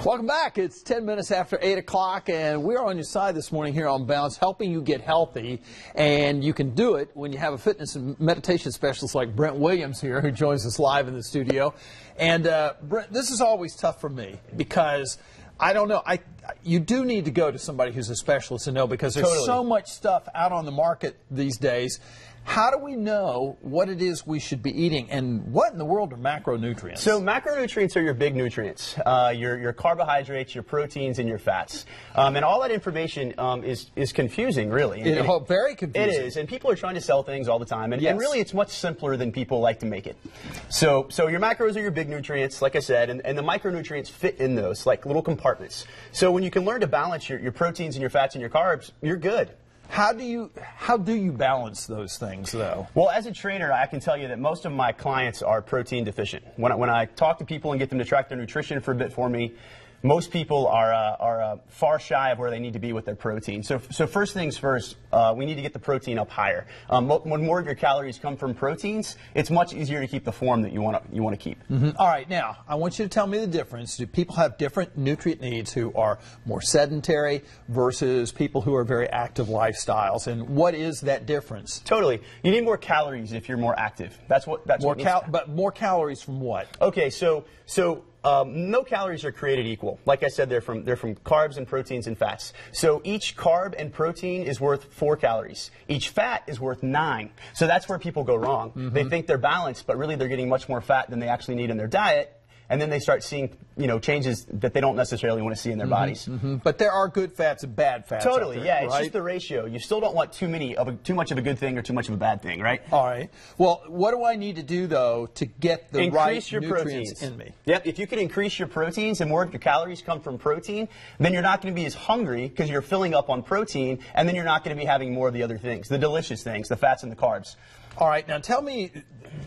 Welcome back. It's 10 minutes after 8 o'clock, and we're on your side this morning here on Balance, helping you get healthy. And you can do it when you have a fitness and meditation specialist like Brent Williams here, who joins us live in the studio. And Brent, this is always tough for me because I don't know. You do need to go to somebody who's a specialist to know, because there's so much stuff out on the market these days. How do we know what it is we should be eating, and what in the world are macronutrients? So macronutrients are your big nutrients, your carbohydrates, your proteins, and your fats. And all that information is confusing, really. Very confusing. It is, and people are trying to sell things all the time, and really it's much simpler than people like to make it. So your macros are your big nutrients, like I said, and the micronutrients fit in those, like little compartments. So when you can learn to balance your proteins and your fats and your carbs, you're good. How do you balance those things, though? Well, as a trainer, I can tell you that most of my clients are protein deficient. When I talk to people and get them to track their nutrition for a bit for me, most people are far shy of where they need to be with their protein. So first things first, we need to get the protein up higher. When more of your calories come from proteins, it's much easier to keep the form that you want to keep. All right, now I want you to tell me the difference. Do people have different nutrient needs who are more sedentary versus people who are very active lifestyles, and what is that difference? Totally, you need more calories if you're more active. But more calories from what? Okay, so no calories are created equal. Like I said, they're from carbs and proteins and fats. So each carb and protein is worth 4 calories. Each fat is worth 9. So that's where people go wrong. They think they're balanced, but really they're getting much more fat than they actually need in their diet. And then they start seeing, changes that they don't necessarily want to see in their bodies. But there are good fats and bad fats. Totally, there, yeah. right? It's just the ratio. You still don't want too much of a good thing or too much of a bad thing, right? All right. Well, what do I need to do, though, to get the right your nutrients proteins in me? Yep. If you can increase your proteins and more of your calories come from protein, then you're not going to be as hungry because you're filling up on protein, and then you're not going to be having more of the other things, the delicious things, the fats and the carbs. All right, now tell me,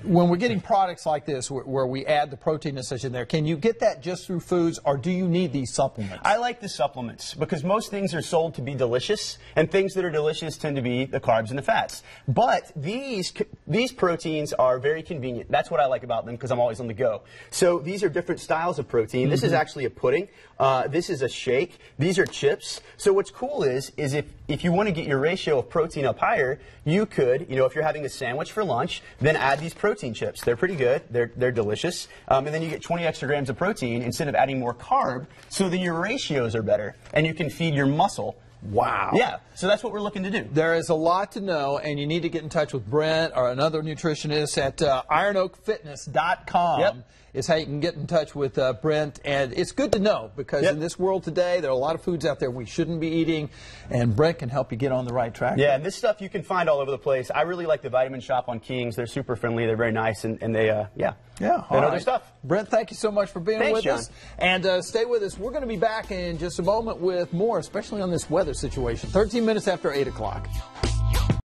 when we're getting products like this where we add the protein and such in there, can you get that just through foods, or do you need these supplements? I like the supplements because most things are sold to be delicious, and things that are delicious tend to be the carbs and the fats. But these proteins are very convenient. That's what I like about them, because I'm always on the go. So these are different styles of protein. This is actually a pudding. This is a shake. These are chips. So what's cool is if you want to get your ratio of protein up higher, you could, if you're having a sandwich for lunch, then add these protein chips. They're pretty good. They're delicious. And then you get 20 extra grams of protein instead of adding more carb, so then your ratios are better, and you can feed your muscle. Wow. Yeah, so that's what we're looking to do. There is a lot to know, and you need to get in touch with Brent or another nutritionist at ironoakfitness.com. Yep. Is how you can get in touch with Brent. And it's good to know, because in this world today, there are a lot of foods out there we shouldn't be eating, and Brent can help you get on the right track. Yeah, and this stuff you can find all over the place. I really like the Vitamin Shop on Kings. They're super friendly. They're very nice, and they, other stuff. Brent, thank you so much for being with us. And stay with us. We're going to be back in just a moment with more, especially on this weather situation. 13 minutes after 8 o'clock.